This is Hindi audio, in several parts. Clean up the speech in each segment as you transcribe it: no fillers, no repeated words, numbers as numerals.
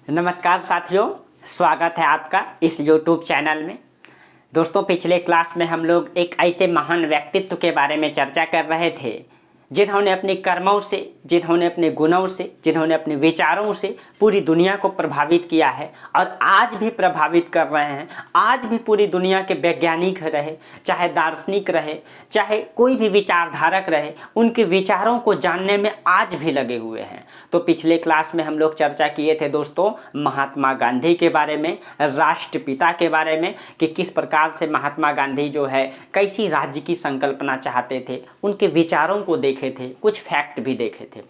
नमस्कार साथियों, स्वागत है आपका इस YouTube चैनल में। दोस्तों, पिछले क्लास में हम लोग एक ऐसे महान व्यक्तित्व के बारे में चर्चा कर रहे थे जिन्होंने अपने कर्मों से, जिन्होंने अपने गुणों से, जिन्होंने अपने विचारों से पूरी दुनिया को प्रभावित किया है और आज भी प्रभावित कर रहे हैं। आज भी पूरी दुनिया के वैज्ञानिक रहे, चाहे दार्शनिक रहे, चाहे कोई भी विचारधारक रहे, उनके विचारों को जानने में आज भी लगे हुए हैं। तो पिछले क्लास में हम लोग चर्चा किए थे दोस्तों महात्मा गांधी के बारे में, राष्ट्रपिता के बारे में, कि किस प्रकार से महात्मा गांधी जो है कैसी राज्य की संकल्पना चाहते थे, उनके विचारों को देखे थे, कुछ फैक्ट भी देखे थे।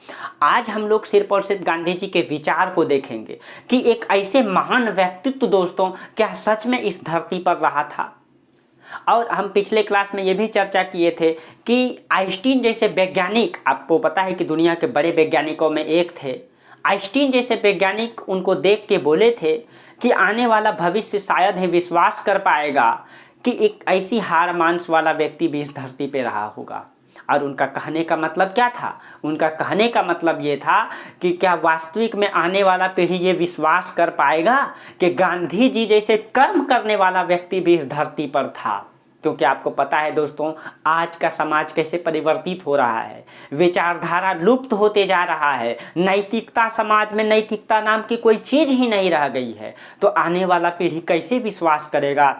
आज हम लोग सिर्फ और सिर्फ गांधी जी के विचार को देखेंगे कि एक ऐसे महान व्यक्तित्व दोस्तों क्या सच में इस धरती पर रहा था। और हम पिछले क्लास में ये भी चर्चा किए थे कि आइंस्टीन जैसे वैज्ञानिक, आपको पता है कि दुनिया के बड़े वैज्ञानिकों में एक थे, आइंस्टीन जैसे वैज्ञानिक उनको देख के बोले थे कि आने वाला भविष्य शायद ही विश्वास कर पाएगा कि एक ऐसी हार मांस वाला व्यक्ति भी इस धरती पे रहा होगा। और उनका कहने का मतलब क्या था? उनका कहने का मतलब ये था कि क्या वास्तविक में आने वाला पीढ़ी ये विश्वास कर पाएगा कि गांधी जी जैसे कर्म करने वाला व्यक्ति भी इस धरती पर था। क्योंकि आपको पता है दोस्तों, आज का समाज कैसे परिवर्तित हो रहा है, विचारधारा लुप्त होते जा रहा है, नैतिकता, समाज में नैतिकता नाम की कोई चीज़ ही नहीं रह गई है। तो आने वाला पीढ़ी कैसे विश्वास करेगा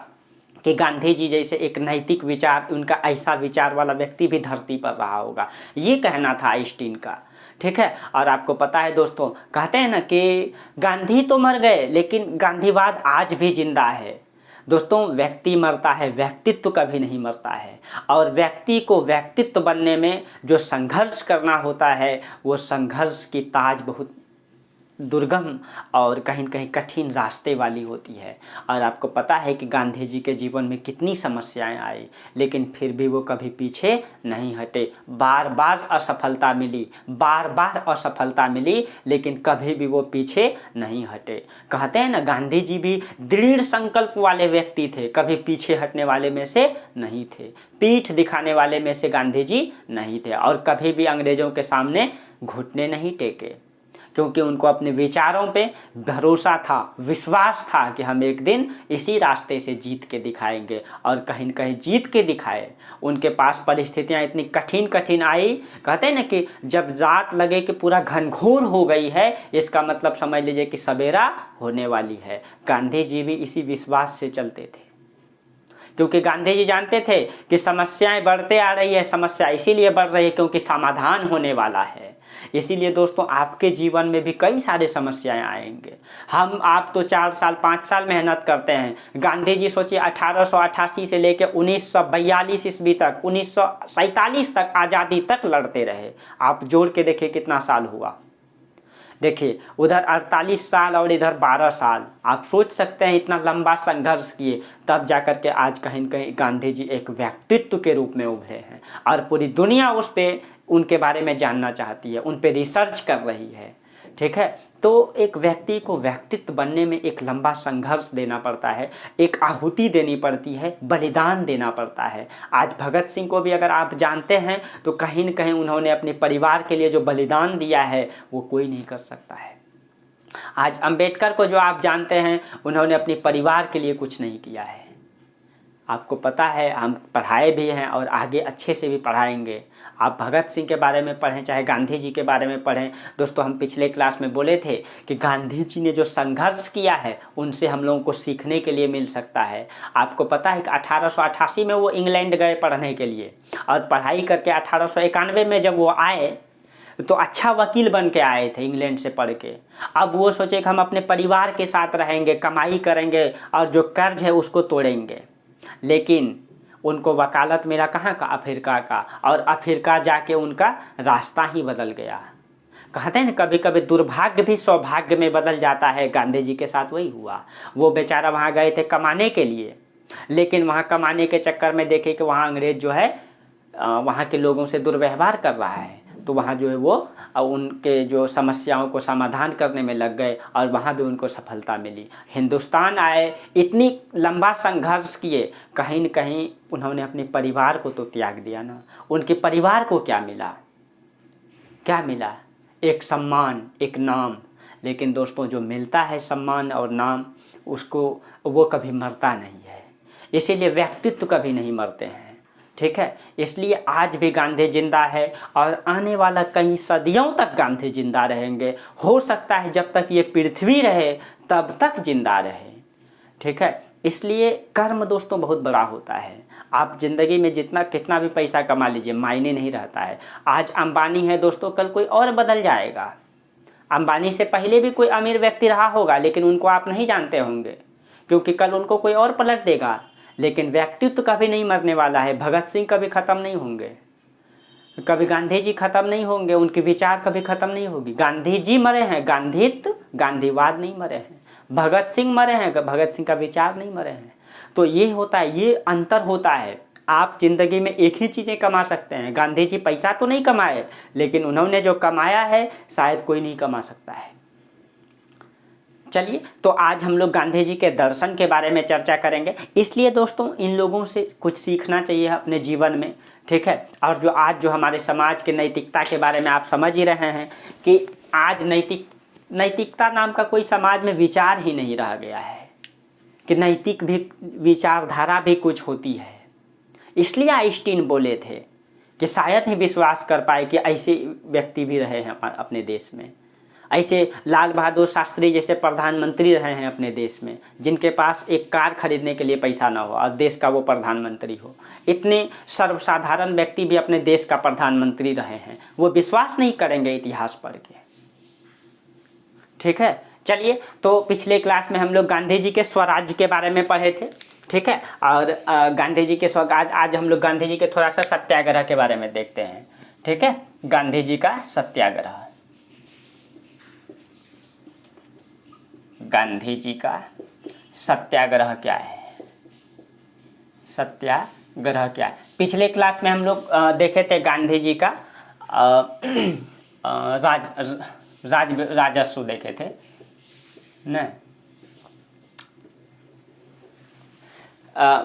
कि गांधी जी जैसे एक नैतिक विचार, उनका ऐसा विचार वाला व्यक्ति भी धरती पर रहा होगा। ये कहना था आइंस्टीन का, ठीक है। और आपको पता है दोस्तों, कहते हैं ना कि गांधी तो मर गए लेकिन गांधीवाद आज भी जिंदा है। दोस्तों, व्यक्ति मरता है, व्यक्तित्व कभी नहीं मरता है। और व्यक्ति को व्यक्तित्व बनने में जो संघर्ष करना होता है, वो संघर्ष की ताज बहुत दुर्गम और कहीं न कहीं कठिन रास्ते वाली होती है। और आपको पता है कि गांधी जी के जीवन में कितनी समस्याएं आई, लेकिन फिर भी वो कभी पीछे नहीं हटे। बार बार असफलता मिली, बार बार असफलता मिली, लेकिन कभी भी वो पीछे नहीं हटे। कहते हैं ना, गांधी जी भी दृढ़ संकल्प वाले व्यक्ति थे, कभी पीछे हटने वाले में से नहीं थे, पीठ दिखाने वाले में से गांधी जी नहीं थे। और कभी भी अंग्रेजों के सामने घुटने नहीं टेके, क्योंकि उनको अपने विचारों पे भरोसा था, विश्वास था कि हम एक दिन इसी रास्ते से जीत के दिखाएंगे। और कहीं न कहीं जीत के दिखाए। उनके पास परिस्थितियां इतनी कठिन कठिन आई, कहते हैं ना कि जब रात लगे कि पूरा घनघोर हो गई है, इसका मतलब समझ लीजिए कि सवेरा होने वाली है। गांधी जी भी इसी विश्वास से चलते थे, क्योंकि गांधी जी जानते थे कि समस्याएं बढ़ते आ रही है। समस्या इसीलिए बढ़ रही है क्योंकि समाधान होने वाला है। इसीलिए दोस्तों, आपके जीवन में भी कई सारे समस्याएं आएंगे। हम आप तो 4 साल 5 साल मेहनत करते हैं। गांधी जी सोचिए 1888 से लेकर 1942 ईस्वी तक, 1947 तक आज़ादी तक लड़ते रहे। आप जोड़ के देखिए कितना साल हुआ। देखिए, उधर 48 साल और इधर 12 साल। आप सोच सकते हैं इतना लंबा संघर्ष किए, तब जाकर के आज कहीं न कहीं गांधी जी एक व्यक्तित्व के रूप में उभरे हैं। और पूरी दुनिया उस पे, उनके बारे में जानना चाहती है, उन पे रिसर्च कर रही है, ठीक है। तो एक व्यक्ति को व्यक्तित्व बनने में एक लंबा संघर्ष देना पड़ता है, एक आहुति देनी पड़ती है, बलिदान देना पड़ता है। आज भगत सिंह को भी अगर आप जानते हैं तो कहीं न कहीं उन्होंने अपने परिवार के लिए जो बलिदान दिया है वो कोई नहीं कर सकता है। आज अंबेडकर को जो आप जानते हैं, उन्होंने अपने परिवार के लिए कुछ नहीं किया है। आपको पता है, हम पढ़ाए भी हैं और आगे अच्छे से भी पढ़ाएंगे। आप भगत सिंह के बारे में पढ़ें, चाहे गांधी जी के बारे में पढ़ें। दोस्तों, हम पिछले क्लास में बोले थे कि गांधी जी ने जो संघर्ष किया है, उनसे हम लोगों को सीखने के लिए मिल सकता है। आपको पता है कि 1888 में वो इंग्लैंड गए पढ़ने के लिए, और पढ़ाई करके 1891 में जब वो आए तो अच्छा वकील बन के आए थे इंग्लैंड से पढ़ के। अब वो सोचे कि हम अपने परिवार के साथ रहेंगे, कमाई करेंगे और जो कर्ज है उसको तोड़ेंगे। लेकिन उनको वकालत मिला कहाँ का? अफ्रीका का। और अफ्रीका जाके उनका रास्ता ही बदल गया। कहते हैं ना, कभी कभी दुर्भाग्य भी सौभाग्य में बदल जाता है। गांधी जी के साथ वही हुआ। वो बेचारा वहाँ गए थे कमाने के लिए, लेकिन वहाँ कमाने के चक्कर में देखे कि वहाँ अंग्रेज जो है वहाँ के लोगों से दुर्व्यवहार कर रहा है। तो वहाँ जो है वो उनके जो समस्याओं को समाधान करने में लग गए और वहाँ भी उनको सफलता मिली। हिंदुस्तान आए, इतनी लंबा संघर्ष किए, कहीं न कहीं उन्होंने अपने परिवार को तो त्याग दिया ना। उनके परिवार को क्या मिला? क्या मिला? एक सम्मान, एक नाम, लेकिन दोस्तों जो मिलता है सम्मान और नाम, उसको वो कभी मरता नहीं है। इसीलिए व्यक्तित्व कभी नहीं मरते हैं, ठीक है। इसलिए आज भी गांधी जिंदा है और आने वाला कई सदियों तक गांधी जिंदा रहेंगे। हो सकता है जब तक ये पृथ्वी रहे तब तक जिंदा रहे, ठीक है। इसलिए कर्म दोस्तों बहुत बड़ा होता है। आप ज़िंदगी में जितना कितना भी पैसा कमा लीजिए, मायने नहीं रहता है। आज अंबानी है दोस्तों, कल कोई और बदल जाएगा। अंबानी से पहले भी कोई अमीर व्यक्ति रहा होगा, लेकिन उनको आप नहीं जानते होंगे, क्योंकि कल उनको कोई और पलट देगा। लेकिन व्यक्तित्व कभी नहीं मरने वाला है। भगत सिंह कभी ख़त्म नहीं होंगे, कभी गांधी जी ख़त्म नहीं होंगे, उनके विचार कभी ख़त्म नहीं होगी। गांधी जी मरे हैं, गांधीत्व गांधीवाद नहीं मरे हैं। भगत सिंह मरे हैं, भगत सिंह का विचार नहीं मरे हैं। तो ये होता है, ये अंतर होता है। आप ज़िंदगी में एक ही चीज़ें कमा सकते हैं। गांधी जी पैसा तो नहीं कमाए, लेकिन उन्होंने जो कमाया है शायद कोई नहीं कमा सकता है। चलिए, तो आज हम लोग गांधी जी के दर्शन के बारे में चर्चा करेंगे। इसलिए दोस्तों इन लोगों से कुछ सीखना चाहिए अपने जीवन में, ठीक है। और जो आज जो हमारे समाज के नैतिकता के बारे में आप समझ ही रहे हैं कि आज नैतिकता नाम का कोई समाज में विचार ही नहीं रह गया है कि नैतिक भी विचारधारा भी कुछ होती है। इसलिए आइंस्टीन बोले थे कि शायद ही विश्वास कर पाए कि ऐसे व्यक्ति भी रहे हैं अपने देश में। ऐसे लाल बहादुर शास्त्री जैसे प्रधानमंत्री रहे हैं अपने देश में, जिनके पास एक कार खरीदने के लिए पैसा ना हो और देश का वो प्रधानमंत्री हो। इतने सर्वसाधारण व्यक्ति भी अपने देश का प्रधानमंत्री रहे हैं। वो विश्वास नहीं करेंगे इतिहास पढ़ के, ठीक है। चलिए, तो पिछले क्लास में हम लोग गांधी जी के स्वराज्य के बारे में पढ़े थे, ठीक है। और गांधी जी के आज हम लोग गांधी जी के थोड़ा सा सत्याग्रह के बारे में देखते हैं, ठीक है। गांधी जी का सत्याग्रह, गांधी जी का सत्याग्रह क्या है, सत्याग्रह क्या है। पिछले क्लास में हम लोग देखे थे गांधी जी का राजस्व देखे थे न,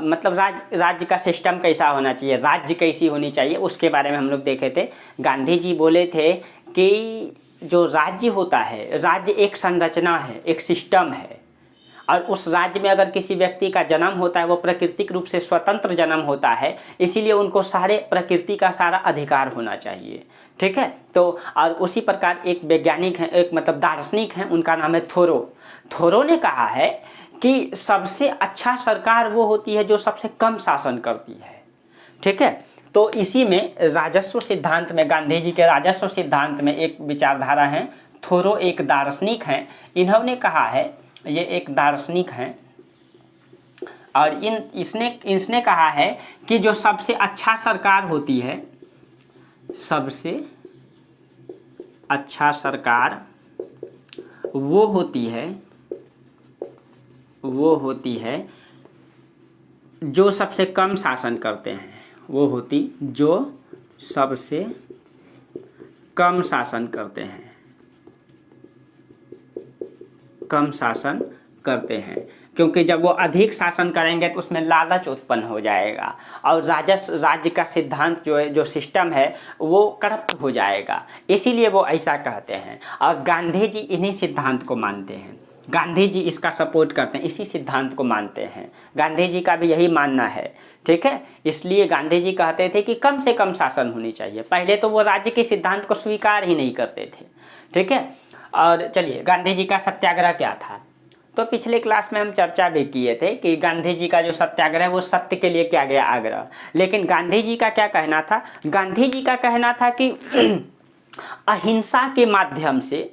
मतलब राज्य का सिस्टम कैसा होना चाहिए, राज्य कैसी होनी चाहिए, उसके बारे में हम लोग देखे थे। गांधी जी बोले थे कि जो राज्य होता है, राज्य एक संरचना है, एक सिस्टम है। और उस राज्य में अगर किसी व्यक्ति का जन्म होता है, वो प्राकृतिक रूप से स्वतंत्र जन्म होता है, इसीलिए उनको सारे प्रकृति का सारा अधिकार होना चाहिए, ठीक है। तो और उसी प्रकार एक वैज्ञानिक हैं, एक मतलब दार्शनिक हैं, उनका नाम है थोरो। थोरो ने कहा है कि सबसे अच्छा सरकार वो होती है जो सबसे कम शासन करती है, ठीक है। तो इसी में राजस्व सिद्धांत में, गांधी जी के राजस्व सिद्धांत में एक विचारधारा है। थोरो एक दार्शनिक हैं, इन्होंने कहा है, ये एक दार्शनिक हैं और इसने कहा है कि जो सबसे अच्छा सरकार होती है, सबसे अच्छा सरकार वो होती है जो सबसे कम शासन करते हैं। वो होती जो सबसे कम शासन करते हैं, कम शासन करते हैं। क्योंकि जब वो अधिक शासन करेंगे तो उसमें लालच उत्पन्न हो जाएगा और राज्य का सिद्धांत जो है, जो सिस्टम है, वो करप्ट हो जाएगा। इसीलिए वो ऐसा कहते हैं और गांधी जी इन्हीं सिद्धांत को मानते हैं। गांधी जी इसका सपोर्ट करते हैं, इसी सिद्धांत को मानते हैं। गांधी जी का भी यही मानना है, ठीक है। इसलिए गांधी जी कहते थे कि कम से कम शासन होनी चाहिए। पहले तो वो राज्य के सिद्धांत को स्वीकार ही नहीं करते थे, ठीक है। और चलिए, गांधी जी का सत्याग्रह क्या था, तो पिछले क्लास में हम चर्चा भी किए थे कि गांधी जी का जो सत्याग्रह वो सत्य के लिए किया गया आग्रह। लेकिन गांधी जी का क्या कहना था, गांधी जी का कहना था कि अहिंसा के माध्यम से,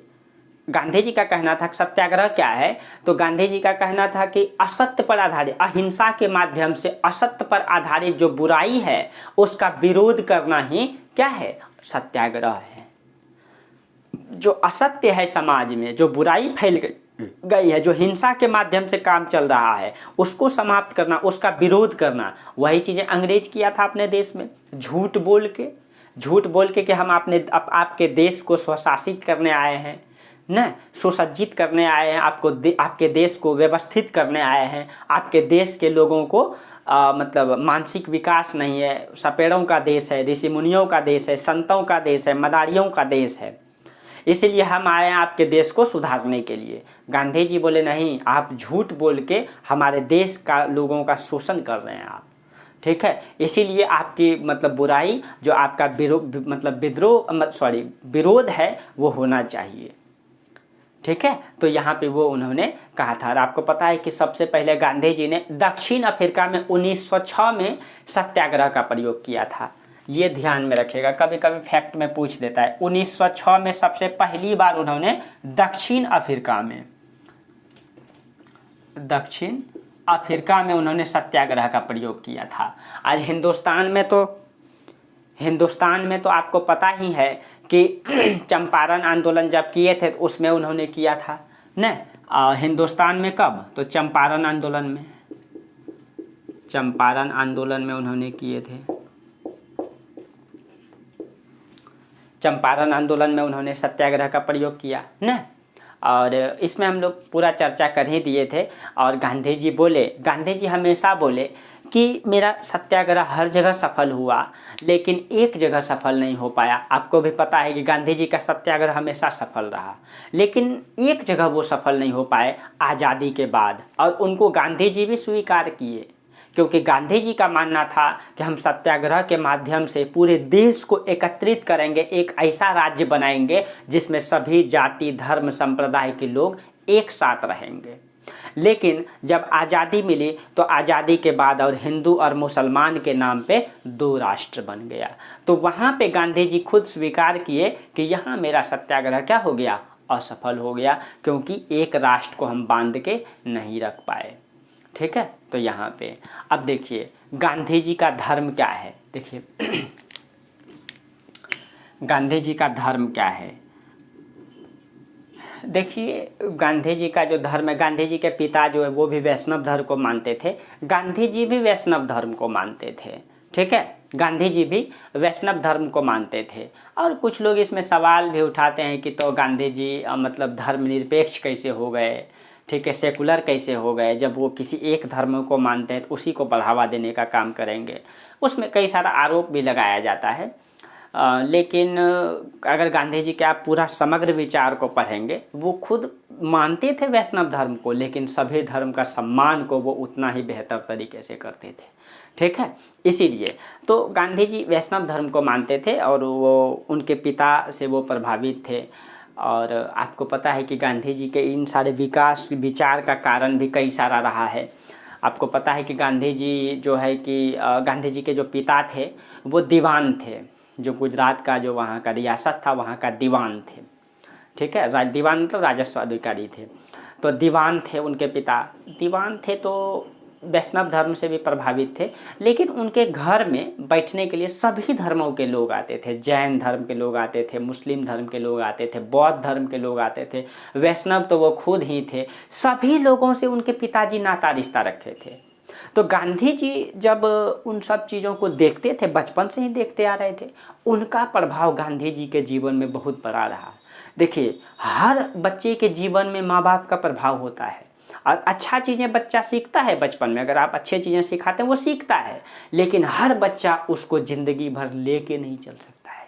गांधी जी का कहना था सत्याग्रह क्या है, तो गांधी जी का कहना था कि असत्य पर आधारित, अहिंसा के माध्यम से असत्य पर आधारित जो बुराई है उसका विरोध करना ही क्या है, सत्याग्रह है। जो असत्य है समाज में, जो बुराई फैल गई है, जो हिंसा के माध्यम से काम चल रहा है, उसको समाप्त करना, उसका विरोध करना। वही चीज़ें अंग्रेज किया था अपने देश में, झूठ बोल के कि हम आपके देश को स्वशासित करने आए हैं न, सुसज्जित करने आए हैं, आपके देश को व्यवस्थित करने आए हैं। आपके देश के लोगों को मतलब मानसिक विकास नहीं है, सपेड़ों का देश है, ऋषि मुनियों का देश है, संतों का देश है, मदारियों का देश है। इसलिए हम आए हैं आपके देश को सुधारने के लिए। गांधी जी बोले नहीं, आप झूठ बोल के हमारे देश का लोगों का शोषण कर रहे हैं आप, ठीक है। इसीलिए आपकी मतलब बुराई जो आपका विरोध है वो होना चाहिए, ठीक है। तो यहाँ पे वो उन्होंने कहा था। और आपको पता है कि सबसे पहले गांधी जी ने दक्षिण अफ्रीका में 1906 में सत्याग्रह का प्रयोग किया था। ये ध्यान में रखिएगा, कभी कभी फैक्ट में पूछ देता है। 1906 में सबसे पहली बार उन्होंने दक्षिण अफ्रीका में उन्होंने सत्याग्रह का प्रयोग किया था। आज हिंदुस्तान में तो आपको पता ही है कि चंपारण आंदोलन जब किए थे तो उसमें उन्होंने किया था न, हिंदुस्तान में कब, तो चंपारण आंदोलन में उन्होंने किए थे। चंपारण आंदोलन में उन्होंने सत्याग्रह का प्रयोग किया न, और इसमें हम लोग पूरा चर्चा कर ही दिए थे। और गांधी जी हमेशा बोले कि मेरा सत्याग्रह हर जगह सफल हुआ लेकिन एक जगह सफल नहीं हो पाया। आपको भी पता है कि गांधी जी का सत्याग्रह हमेशा सफल रहा, लेकिन एक जगह वो सफल नहीं हो पाए, आज़ादी के बाद। और उनको गांधी जी भी स्वीकार किए, क्योंकि गांधी जी का मानना था कि हम सत्याग्रह के माध्यम से पूरे देश को एकत्रित करेंगे, एक ऐसा राज्य बनाएंगे जिसमें सभी जाति धर्म संप्रदाय के लोग एक साथ रहेंगे। लेकिन जब आज़ादी मिली तो आज़ादी के बाद और हिंदू और मुसलमान के नाम पे 2 राष्ट्र बन गया। तो वहाँ पे गांधी जी खुद स्वीकार किए कि यहाँ मेरा सत्याग्रह क्या हो गया, असफल हो गया, क्योंकि एक राष्ट्र को हम बांध के नहीं रख पाए, ठीक है। तो यहाँ पे अब देखिए गांधी जी का धर्म क्या है। देखिए गांधी जी का धर्म क्या है। देखिए गांधी जी का जो धर्म है, गांधी जी के पिता जो है वो भी वैष्णव धर्म को मानते थे, गांधी जी भी वैष्णव धर्म को मानते थे, ठीक है। गांधी जी भी वैष्णव धर्म को मानते थे। और कुछ लोग इसमें सवाल भी उठाते हैं कि तो गांधी जी मतलब धर्मनिरपेक्ष कैसे हो गए, ठीक है, सेकुलर कैसे हो गए, जब वो किसी एक धर्म को मानते हैं तो उसी को बढ़ावा देने का काम करेंगे। उसमें कई सारा आरोप भी लगाया जाता है। लेकिन अगर गांधी जी के आप पूरा समग्र विचार को पढ़ेंगे, वो खुद मानते थे वैष्णव धर्म को, लेकिन सभी धर्म का सम्मान को वो उतना ही बेहतर तरीके से करते थे, ठीक है। इसीलिए तो गांधी जी वैष्णव धर्म को मानते थे और वो उनके पिता से वो प्रभावित थे। और आपको पता है कि गांधी जी के इन सारे विकास विचार का कारण भी कई सारा रहा है। आपको पता है कि गांधी जी जो है कि गांधी जी के जो पिता थे वो दीवान थे, जो गुजरात का जो वहाँ का रियासत था वहाँ का दीवान थे, ठीक है। दीवान मतलब राजस्व अधिकारी थे। तो दीवान थे उनके पिता, दीवान थे तो वैष्णव धर्म से भी प्रभावित थे। लेकिन उनके घर में बैठने के लिए सभी धर्मों के लोग आते थे, जैन धर्म के लोग आते थे, मुस्लिम धर्म के लोग आते थे, बौद्ध धर्म के लोग आते थे, वैष्णव तो वो खुद ही थे। सभी लोगों से उनके पिताजी नाता रिश्ता रखे थे। तो गांधी जी जब उन सब चीज़ों को देखते थे, बचपन से ही देखते आ रहे थे, उनका प्रभाव गांधी जी के जीवन में बहुत बड़ा रहा। देखिए हर बच्चे के जीवन में माँ बाप का प्रभाव होता है, और अच्छा चीज़ें बच्चा सीखता है बचपन में, अगर आप अच्छे चीज़ें सिखाते हैं वो सीखता है, लेकिन हर बच्चा उसको ज़िंदगी भर लेके नहीं चल सकता है।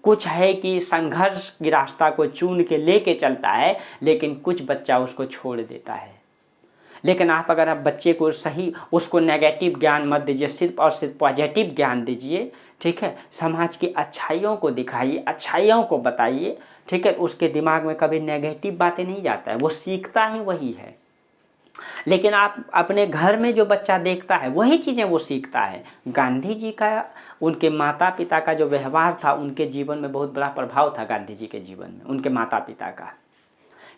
कुछ है कि संघर्ष की रास्ता को चुन के लेके चलता है, लेकिन कुछ बच्चा उसको छोड़ देता है। लेकिन आप अगर आप बच्चे को सही उसको नेगेटिव ज्ञान मत दीजिए, सिर्फ और सिर्फ पॉजिटिव ज्ञान दीजिए, ठीक है। समाज की अच्छाइयों को दिखाइए, अच्छाइयों को बताइए, ठीक है। उसके दिमाग में कभी नेगेटिव बातें नहीं जाता है, वो सीखता ही वही है। लेकिन आप अपने घर में जो बच्चा देखता है वही चीज़ें वो सीखता है। गांधी जी का उनके माता पिता का जो व्यवहार था, उनके जीवन में बहुत बड़ा प्रभाव था गांधी जी के जीवन में, उनके माता पिता का।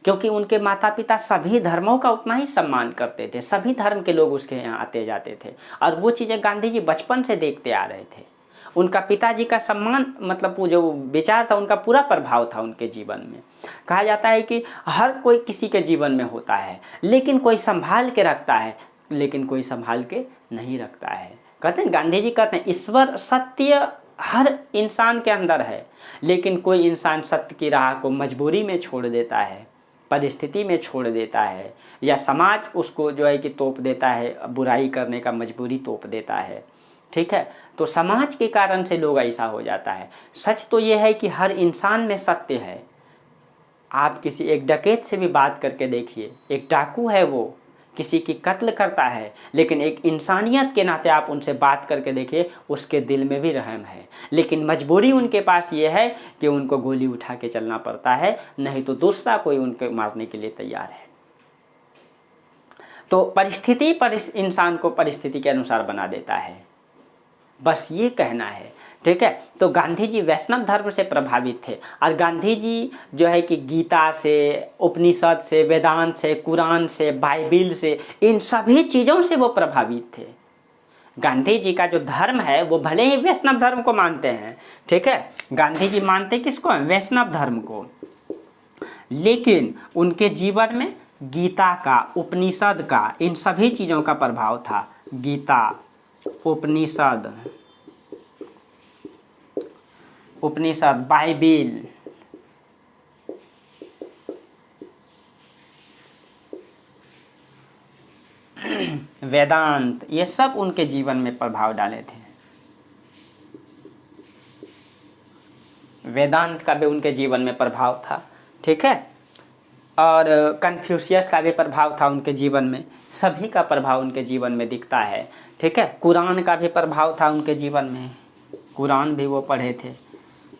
क्योंकि उनके माता पिता सभी धर्मों का उतना ही सम्मान करते थे, सभी धर्म के लोग उसके यहाँ आते जाते थे, और वो चीज़ें गांधी जी बचपन से देखते आ रहे थे। उनका पिताजी का सम्मान मतलब वो जो विचार था उनका पूरा प्रभाव था उनके जीवन में। कहा जाता है कि हर कोई किसी के जीवन में होता है, लेकिन कोई संभाल के रखता है, लेकिन कोई संभाल के नहीं रखता है। कहते हैं गांधी जी कहते हैं ईश्वर सत्य हर इंसान के अंदर है, लेकिन कोई इंसान सत्य की राह को मजबूरी में छोड़ देता है, परिस्थिति में छोड़ देता है, या समाज उसको जो है कि तोप देता है, बुराई करने का मजबूरी तोप देता है, ठीक है। तो समाज के कारण से लोग ऐसा हो जाता है। सच तो ये है कि हर इंसान में सत्य है। आप किसी एक डकैत से भी बात करके देखिए, एक डाकू है, वो किसी की कत्ल करता है, लेकिन एक इंसानियत के नाते आप उनसे बात करके देखिए, उसके दिल में भी रहम है। लेकिन मजबूरी उनके पास ये है कि उनको गोली उठा के चलना पड़ता है, नहीं तो दूसरा कोई उनको मारने के लिए तैयार है। तो परिस्थिति इंसान को परिस्थिति के अनुसार बना देता है, बस ये कहना है। ठीक है। तो गांधी जी वैष्णव धर्म से प्रभावित थे, और गांधी जी जो है कि गीता से, उपनिषद से, वेदांत से, कुरान से, बाइबिल से, इन सभी चीज़ों से वो प्रभावित थे। गांधी जी का जो धर्म है वो भले ही वैष्णव धर्म को मानते हैं, ठीक है, गांधी जी मानते किसको? वैष्णव धर्म को, लेकिन उनके जीवन में गीता का, उपनिषद का, इन सभी चीज़ों का प्रभाव था। गीता, उपनिषद, बाइबिल, वेदांत, ये सब उनके जीवन में प्रभाव डाले थे। वेदांत का भी उनके जीवन में प्रभाव था, ठीक है, और कन्फ्यूशियस का भी प्रभाव था उनके जीवन में। सभी का प्रभाव उनके जीवन में दिखता है, ठीक है। कुरान का भी प्रभाव था उनके जीवन में, कुरान भी वो पढ़े थे,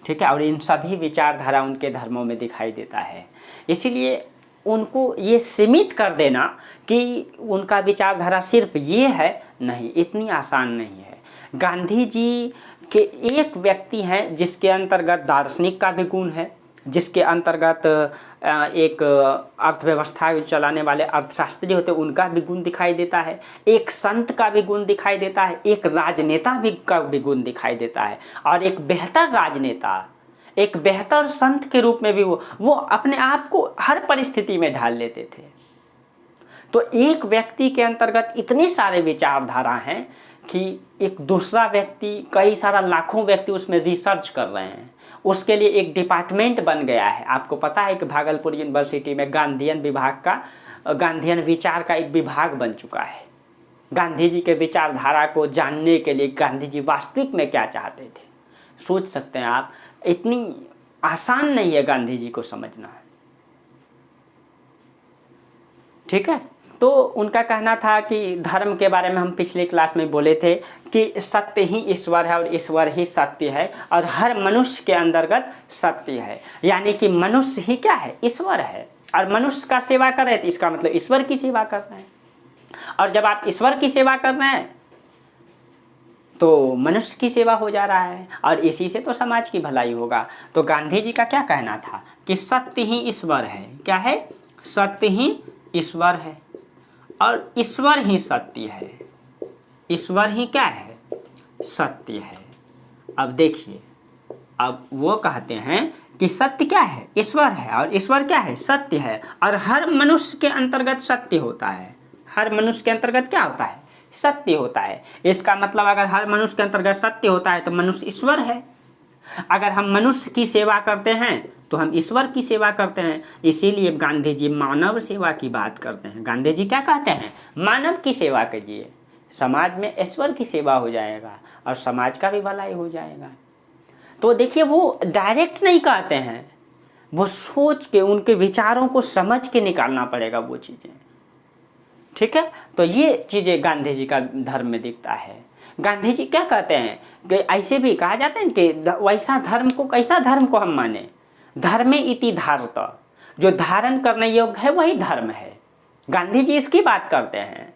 ठीक है, और इन सभी विचारधारा उनके धर्मों में दिखाई देता है। इसीलिए उनको ये सीमित कर देना कि उनका विचारधारा सिर्फ ये है, नहीं, इतनी आसान नहीं है। गांधी जी के एक व्यक्ति हैं जिसके अंतर्गत दार्शनिक का भी गुण है, जिसके अंतर्गत एक अर्थव्यवस्था चलाने वाले अर्थशास्त्री होते उनका भी गुण दिखाई देता है, एक संत का भी गुण दिखाई देता है, एक राजनेता भी का भी गुण दिखाई देता है, और एक बेहतर राजनेता, एक बेहतर संत के रूप में भी वो अपने आप को हर परिस्थिति में ढाल लेते थे। तो एक व्यक्ति के अंतर्गत इतने सारे विचारधारा हैं कि एक दूसरा व्यक्ति, कई सारा लाखों व्यक्ति उसमें रिसर्च कर रहे हैं, उसके लिए एक डिपार्टमेंट बन गया है। आपको पता है कि भागलपुर यूनिवर्सिटी में गांधीयन विभाग का, गांधीयन विचार का एक विभाग बन चुका है। गांधी जी के विचारधारा को जानने के लिए गांधी जी वास्तविक में क्या चाहते थे, सोच सकते हैं आप। इतनी आसान नहीं है गांधी जी को समझना, ठीक है। तो उनका कहना था कि धर्म के बारे में हम पिछले क्लास में बोले थे कि सत्य ही ईश्वर है और ईश्वर ही सत्य है, और हर मनुष्य के अंतर्गत सत्य है, यानी कि मनुष्य ही क्या है? ईश्वर है। और मनुष्य का सेवा कर रहे थे, इसका मतलब ईश्वर की सेवा कर रहे हैं, और जब आप ईश्वर की सेवा कर रहे हैं तो मनुष्य की सेवा हो जा रहा है, और इसी से तो समाज की भलाई होगा। तो गांधी जी का क्या कहना था कि सत्य ही ईश्वर है। क्या है? सत्य ही ईश्वर है, और ईश्वर ही सत्य है। ईश्वर ही क्या है? सत्य है। अब देखिए, अब वो कहते हैं कि सत्य क्या है? ईश्वर है, और ईश्वर क्या है? सत्य है, और हर मनुष्य के अंतर्गत सत्य होता है। हर मनुष्य के अंतर्गत क्या होता है? सत्य होता है। इसका मतलब अगर हर मनुष्य के अंतर्गत सत्य होता है तो मनुष्य ईश्वर है। अगर हम मनुष्य की सेवा करते हैं तो हम ईश्वर की सेवा करते हैं। इसीलिए गांधी जी मानव सेवा की बात करते हैं। गांधी जी क्या कहते हैं? मानव की सेवा कीजिए, समाज में ईश्वर की सेवा हो जाएगा और समाज का भी भलाई हो जाएगा। तो देखिए, वो डायरेक्ट नहीं कहते हैं, वो सोच के, उनके विचारों को समझ के निकालना पड़ेगा वो चीज़ें, ठीक है। तो ये चीज़ें गांधी जी का धर्म में दिखता है। गांधी जी क्या कहते हैं कि ऐसे भी कहा जाता है कि वैसा धर्म को, कैसा धर्म को हम माने? धर्मे इति धारत, जो धारण करने योग्य है वही धर्म है। गांधी जी इसकी बात करते हैं,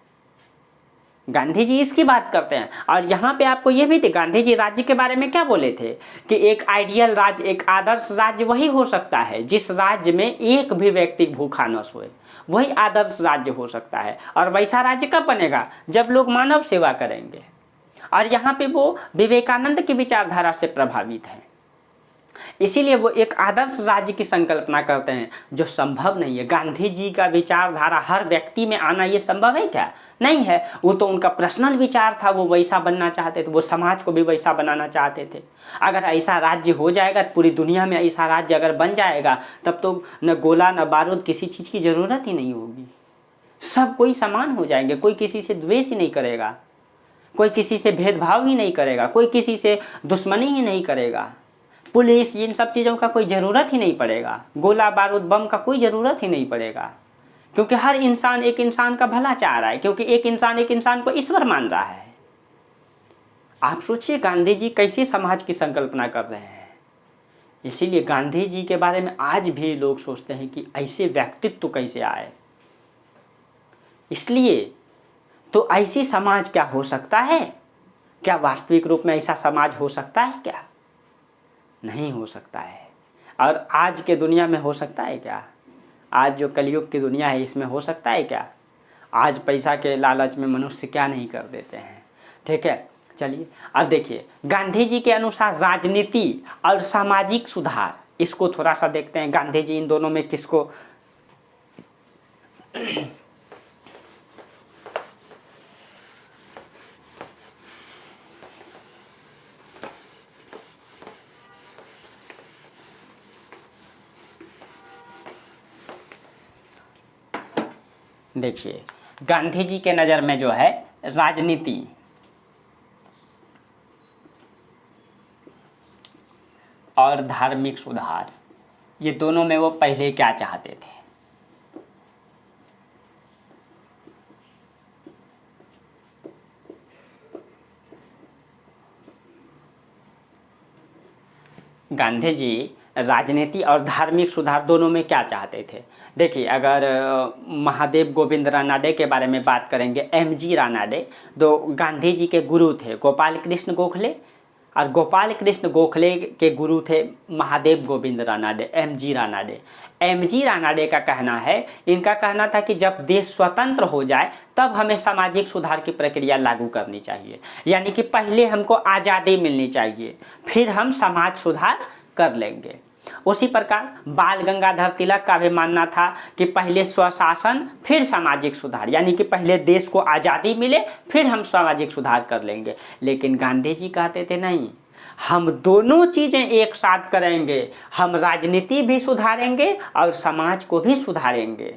गांधी जी इसकी बात करते हैं। और यहाँ पे आपको ये भी थे, गांधी जी राज्य के बारे में क्या बोले थे कि एक आइडियल राज्य, एक आदर्श राज्य वही हो सकता है जिस राज्य में एक भी व्यक्ति भूखा न सोए, वही आदर्श राज्य हो सकता है। और वैसा राज्य कब बनेगा? जब लोग मानव सेवा करेंगे। और यहाँ पे वो विवेकानंद की विचारधारा से प्रभावित हैं, इसीलिए वो एक आदर्श राज्य की संकल्पना करते हैं, जो संभव नहीं है। गांधी जी का विचारधारा हर व्यक्ति में आना ये संभव है क्या? नहीं है। वो तो उनका पर्सनल विचार था, वो वैसा बनना चाहते थे, वो समाज को भी वैसा बनाना चाहते थे। अगर ऐसा राज्य हो जाएगा, पूरी दुनिया में ऐसा राज्य अगर बन जाएगा, तब तो न गोला न बारूद, किसी चीज़ की ज़रूरत ही नहीं होगी। सब कोई समान हो जाएंगे, कोई किसी से द्वेष ही नहीं करेगा, कोई किसी से भेदभाव ही नहीं करेगा, कोई किसी से दुश्मनी ही नहीं करेगा, पुलिस इन सब चीज़ों का कोई ज़रूरत ही नहीं पड़ेगा, गोला बारूद बम का कोई ज़रूरत ही नहीं पड़ेगा, क्योंकि हर इंसान एक इंसान का भला चाह रहा है, क्योंकि एक इंसान को ईश्वर मान रहा है। आप सोचिए गांधी जी कैसे समाज की संकल्पना कर रहे हैं। इसीलिए गांधी जी के बारे में आज भी लोग सोचते हैं कि ऐसे व्यक्तित्व कैसे आए। इसलिए तो ऐसी समाज क्या हो सकता है? क्या वास्तविक रूप में ऐसा समाज हो सकता है? क्या नहीं हो सकता है। और आज के दुनिया में हो सकता है क्या? आज जो कलयुग की दुनिया है इसमें हो सकता है क्या? आज पैसा के लालच में मनुष्य क्या नहीं कर देते हैं। ठीक है, चलिए अब देखिए गांधी जी के अनुसार राजनीति और सामाजिक सुधार, इसको थोड़ा सा देखते हैं। गांधी जी इन दोनों में किसको देखिए गांधी जी के नज़र में जो है राजनीति और धार्मिक सुधार, ये दोनों में वो पहले क्या चाहते थे? गांधी जी राजनीति और धार्मिक सुधार दोनों में क्या चाहते थे? देखिए अगर महादेव गोविंद रानाडे के बारे में बात करेंगे, एमजी रानाडे तो गांधी जी के गुरु थे गोपाल कृष्ण गोखले, और गोपाल कृष्ण गोखले के गुरु थे महादेव गोविंद रानाडे, एमजी रानाडे। एमजी रानाडे का कहना है, इनका कहना था कि जब देश स्वतंत्र हो जाए तब हमें सामाजिक सुधार की प्रक्रिया लागू करनी चाहिए, यानी कि पहले हमको आज़ादी मिलनी चाहिए, फिर हम समाज सुधार कर लेंगे। उसी प्रकार बाल गंगाधर तिलक का भी मानना था कि पहले स्वशासन फिर सामाजिक सुधार, यानी कि पहले देश को आज़ादी मिले फिर हम सामाजिक सुधार कर लेंगे। लेकिन गांधी जी कहते थे नहीं, हम दोनों चीज़ें एक साथ करेंगे, हम राजनीति भी सुधारेंगे और समाज को भी सुधारेंगे,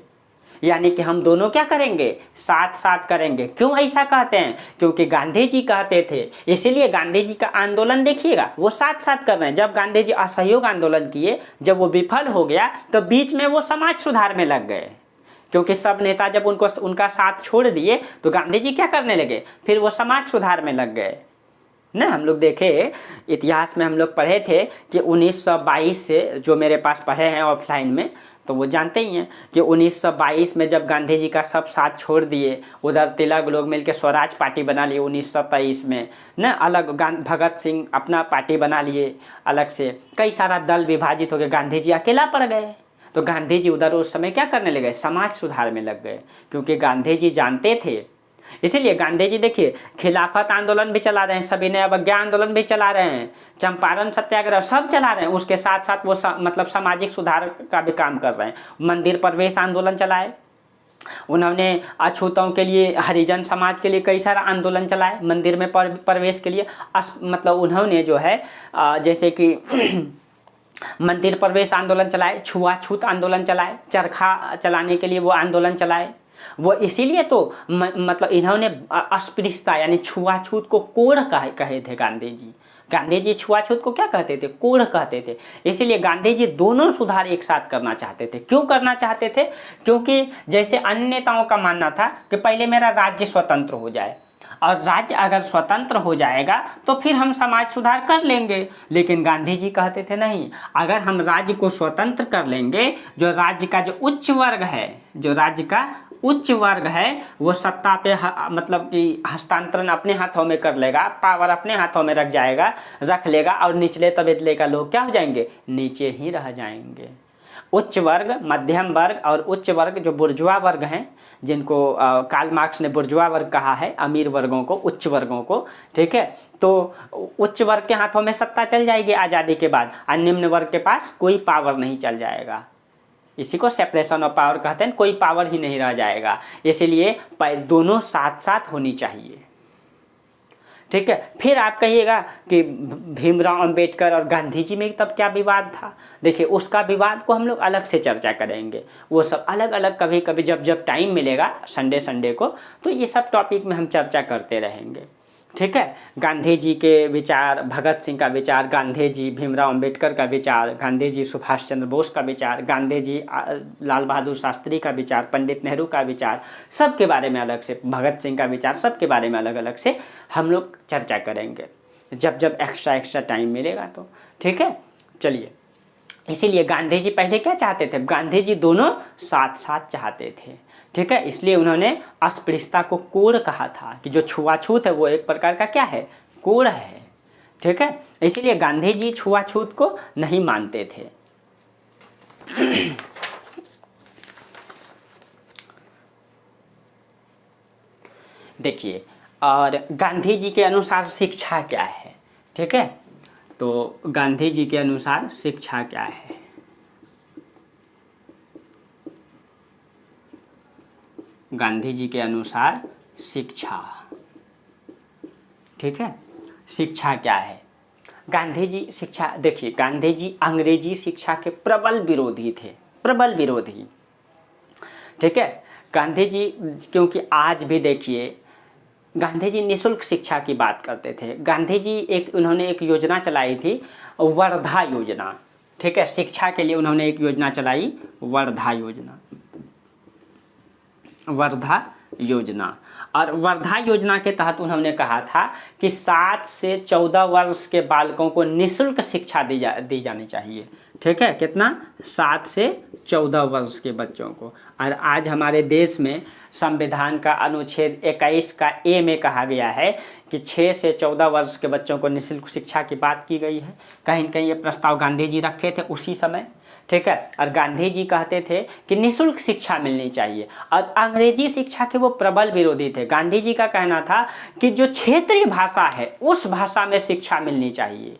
यानी कि हम दोनों क्या करेंगे? साथ साथ करेंगे। क्यों ऐसा कहते हैं? क्योंकि गांधी जी कहते थे, इसीलिए गांधी जी का आंदोलन देखिएगा वो साथ साथ कर रहे हैं। जब गांधी जी असहयोग आंदोलन किए, जब वो विफल हो गया तो बीच में वो समाज सुधार में लग गए, क्योंकि सब नेता जब उनका साथ छोड़ दिए तो गांधी जी क्या करने लगे? फिर वो समाज सुधार में लग गए ना। हम लोग देखे इतिहास में, हम लोग पढ़े थे कि 1922 से, जो मेरे पास पढ़े हैं ऑफलाइन में, तो वो जानते ही हैं कि 1922 में जब गांधी जी का सब साथ छोड़ दिए, उधर तिलक लोग मिलकर स्वराज पार्टी बना लिए 1923 में न, अलग भगत सिंह अपना पार्टी बना लिए अलग से, कई सारा दल विभाजित हो गए, गांधी जी अकेला पड़ गए। तो गांधी जी उधर उस समय क्या करने लगे? समाज सुधार में लग गए, क्योंकि गांधी जी जानते थे। इसीलिए गांधी जी देखिए खिलाफत आंदोलन भी चला रहे हैं, सविनय अवज्ञा आंदोलन भी चला रहे हैं, चंपारण सत्याग्रह सब चला रहे हैं, उसके साथ साथ वो मतलब सामाजिक सुधार का भी काम कर रहे हैं। मंदिर प्रवेश आंदोलन चलाए उन्होंने, अछूतों के लिए, हरिजन समाज के लिए कई सारा आंदोलन चलाए, मंदिर में प्रवेश के लिए मतलब उन्होंने जो है जैसे कि मंदिर प्रवेश आंदोलन चलाए, छुआछूत आंदोलन चलाए, चरखा चलाने के लिए वो आंदोलन चलाए। वो इसीलिए तो मतलब इन्होंने अस्पृश्यता यानी छुआछूत को कोढ़ कहे थे गांधी जी। गांधी जी छुआछूत को क्या कहते थे? कोढ़ कहते थे। इसीलिए गांधी जी दोनों सुधार एक साथ करना चाहते थे। क्यों करना चाहते थे? क्योंकि जैसे अन्य नेताओं का मानना था कि पहले मेरा राज्य स्वतंत्र हो जाए, और राज्य अगर स्वतंत्र हो जाएगा तो फिर हम समाज सुधार कर लेंगे। लेकिन गांधी जी कहते थे नहीं, अगर हम राज्य को स्वतंत्र कर लेंगे, जो राज्य का जो उच्च वर्ग है, जो राज्य का उच्च वर्ग है, वो सत्ता पे मतलब कि हस्तांतरण अपने हाथों में कर लेगा, पावर अपने हाथों में रख लेगा, और निचले तबके का लोग क्या हो जाएंगे? नीचे ही रह जाएंगे। उच्च वर्ग, मध्यम वर्ग और उच्च वर्ग, जो बुर्जुआ वर्ग हैं, जिनको कार्ल मार्क्स ने बुर्जुआ वर्ग कहा है, अमीर वर्गों को, उच्च वर्गों को, ठीक है, तो उच्च वर्ग के हाथों में सत्ता चल जाएगी आज़ादी के बाद, और निम्न वर्ग के पास कोई पावर नहीं चल जाएगा। इसी को सेपरेशन ऑफ पावर कहते हैं, कोई पावर ही नहीं रह जाएगा। इसीलिए दोनों साथ साथ होनी चाहिए, ठीक है। फिर आप कहिएगा कि भीमराव अंबेडकर और गांधी जी में तब क्या विवाद था? देखिए उसका विवाद को हम लोग अलग से चर्चा करेंगे, वो सब अलग अलग कभी कभी जब टाइम मिलेगा संडे को, तो ये सब टॉपिक में हम चर्चा करते रहेंगे, ठीक है। गांधी जी के विचार, भगत सिंह का विचार, गांधी जी भीमराव अंबेडकर का विचार, गांधी जी सुभाष चंद्र बोस का विचार, गांधी जी लाल बहादुर शास्त्री का विचार, पंडित नेहरू का विचार, सब के बारे में अलग से, भगत सिंह का विचार, सब के बारे में अलग अलग से हम लोग चर्चा करेंगे जब जब एक्स्ट्रा टाइम मिलेगा तो, ठीक है। चलिए, इसीलिए गांधी जी पहले क्या चाहते थे? गांधी जी दोनों साथ साथ चाहते थे, ठीक है। इसलिए उन्होंने अस्पृश्यता को कोड़ कहा था कि जो छुआछूत है वो एक प्रकार का क्या है? कोड़ है, ठीक है। इसीलिए गांधी जी छुआछूत को नहीं मानते थे। देखिए, और गांधी जी के अनुसार शिक्षा क्या है, ठीक है। तो गांधी जी के अनुसार शिक्षा क्या है? गांधी जी के अनुसार शिक्षा, ठीक है। शिक्षा क्या है? गांधी जी शिक्षा, देखिए गांधी जी अंग्रेजी शिक्षा के प्रबल विरोधी थे, प्रबल विरोधी, ठीक है। गांधी जी, क्योंकि आज भी देखिए गांधी जी निःशुल्क शिक्षा की बात करते थे। गांधी जी उन्होंने एक योजना चलाई थी, वर्धा योजना, ठीक है। शिक्षा के लिए उन्होंने एक योजना चलाई, वर्धा योजना, वर्धा योजना। और वर्धा योजना के तहत उन्होंने कहा था कि 7 से 14 वर्ष के बालकों को निःशुल्क शिक्षा दी जानी चाहिए, ठीक है। कितना? 7 से 14 वर्ष के बच्चों को। और आज हमारे देश में संविधान का अनुच्छेद 21 का ए में कहा गया है कि 6 से 14 वर्ष के बच्चों को निःशुल्क शिक्षा की बात की गई है। कहीं न कहीं ये प्रस्ताव गांधी जी रखे थे उसी समय, ठीक है। और गांधी जी कहते थे कि निःशुल्क शिक्षा मिलनी चाहिए, और अंग्रेजी शिक्षा के वो प्रबल विरोधी थे। गांधी जी का कहना था कि जो क्षेत्रीय भाषा है उस भाषा में शिक्षा मिलनी चाहिए,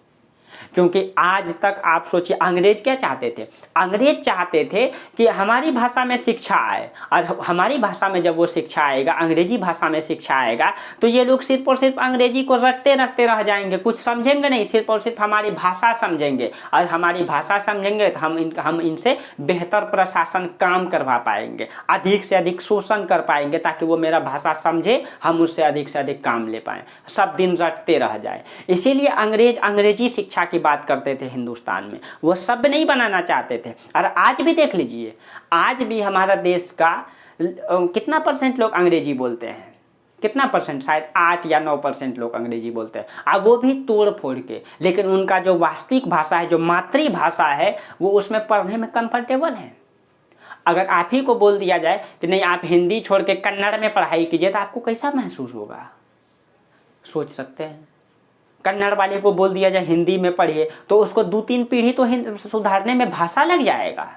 क्योंकि आज तक आप सोचिए अंग्रेज क्या चाहते थे? अंग्रेज चाहते थे कि हमारी भाषा में शिक्षा आए, और हमारी भाषा में जब वो शिक्षा आएगा, अंग्रेजी भाषा में शिक्षा आएगा, तो ये लोग सिर्फ और सिर्फ अंग्रेजी को रटते रटते रह जाएंगे, कुछ समझेंगे नहीं, सिर्फ और सिर्फ हमारी भाषा समझेंगे, और हमारी भाषा समझेंगे तो हम इनसे बेहतर प्रशासन काम करवा पाएंगे, अधिक से अधिक शोषण कर पाएंगे, ताकि वो मेरा भाषा समझे, हम उससे अधिक काम ले पाएँ, सब दिन रटते रह जाए। इसीलिए अंग्रेज अंग्रेजी शिक्षा की बात करते थे हिंदुस्तान में, वो सब नहीं बनाना चाहते थे। और आज भी देख लीजिए, आज भी हमारा देश का कितना % लोग अंग्रेजी बोलते हैं? कितना %? शायद 8 या 9% लोग अंग्रेजी बोलते हैं, अब वो भी तोड़ फोड़ के। लेकिन उनका जो वास्तविक भाषा है, जो मातृभाषा है, वो उसमें पढ़ने में कंफर्टेबल है। अगर आप ही को बोल दिया जाए कि नहीं आप हिंदी छोड़ के कन्नड़ में पढ़ाई कीजिए, तो आपको कैसा महसूस होगा? सोच सकते हैं। कन्नड़ वाले को बोल दिया जाए हिंदी में पढ़िए, तो उसको 2-3 पीढ़ी तो सुधारने में भाषा लग जाएगा।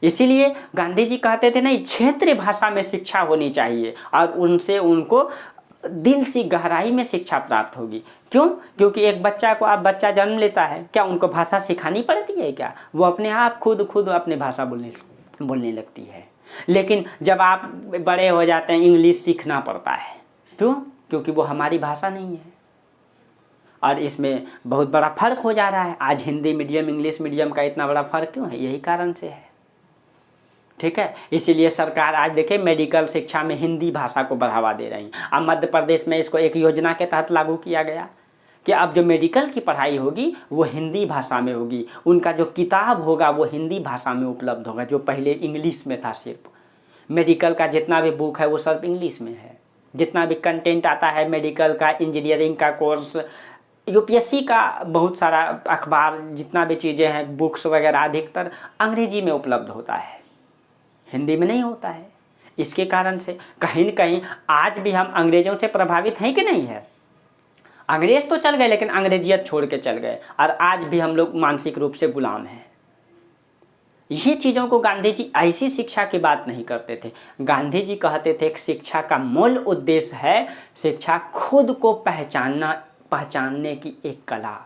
इसीलिए गांधी जी कहते थे नहीं, क्षेत्रीय भाषा में शिक्षा होनी चाहिए, और उनसे उनको दिल से गहराई में शिक्षा प्राप्त होगी। क्यों? क्योंकि एक बच्चा जन्म लेता है, क्या उनको भाषा सिखानी पड़ती है क्या? वो अपने आप खुद अपने भाषा बोलने लगती है। लेकिन जब आप बड़े हो जाते हैं, इंग्लिश सीखना पड़ता है। क्यों? क्योंकि वो हमारी भाषा नहीं है। और इसमें बहुत बड़ा फर्क हो जा रहा है। आज हिंदी मीडियम इंग्लिश मीडियम का इतना बड़ा फर्क क्यों है? यही कारण से है, ठीक है। इसीलिए सरकार आज देखिए मेडिकल शिक्षा में हिंदी भाषा को बढ़ावा दे रही है। अब मध्य प्रदेश में इसको एक योजना के तहत लागू किया गया कि अब जो मेडिकल की पढ़ाई होगी वो हिंदी भाषा में होगी, उनका जो किताब होगा वो हिंदी भाषा में उपलब्ध होगा, जो पहले इंग्लिश में था। सिर्फ मेडिकल का जितना भी बुक है वो सब इंग्लिश में है। जितना भी कंटेंट आता है मेडिकल का, इंजीनियरिंग का कोर्स, यूपीएससी का बहुत सारा अखबार, जितना भी चीज़ें हैं, बुक्स वगैरह, अधिकतर अंग्रेजी में उपलब्ध होता है, हिंदी में नहीं होता है। इसके कारण से कहीं न कहीं आज भी हम अंग्रेजों से प्रभावित हैं कि नहीं है? अंग्रेज तो चल गए, लेकिन अंग्रेजियत छोड़ के चल गए, और आज भी हम लोग मानसिक रूप से गुलाम हैं। ये चीज़ों को गांधी जी ऐसी शिक्षा की बात नहीं करते थे। गांधी जी कहते थे कि शिक्षा का मूल उद्देश्य है शिक्षा खुद को पहचानने की एक कला।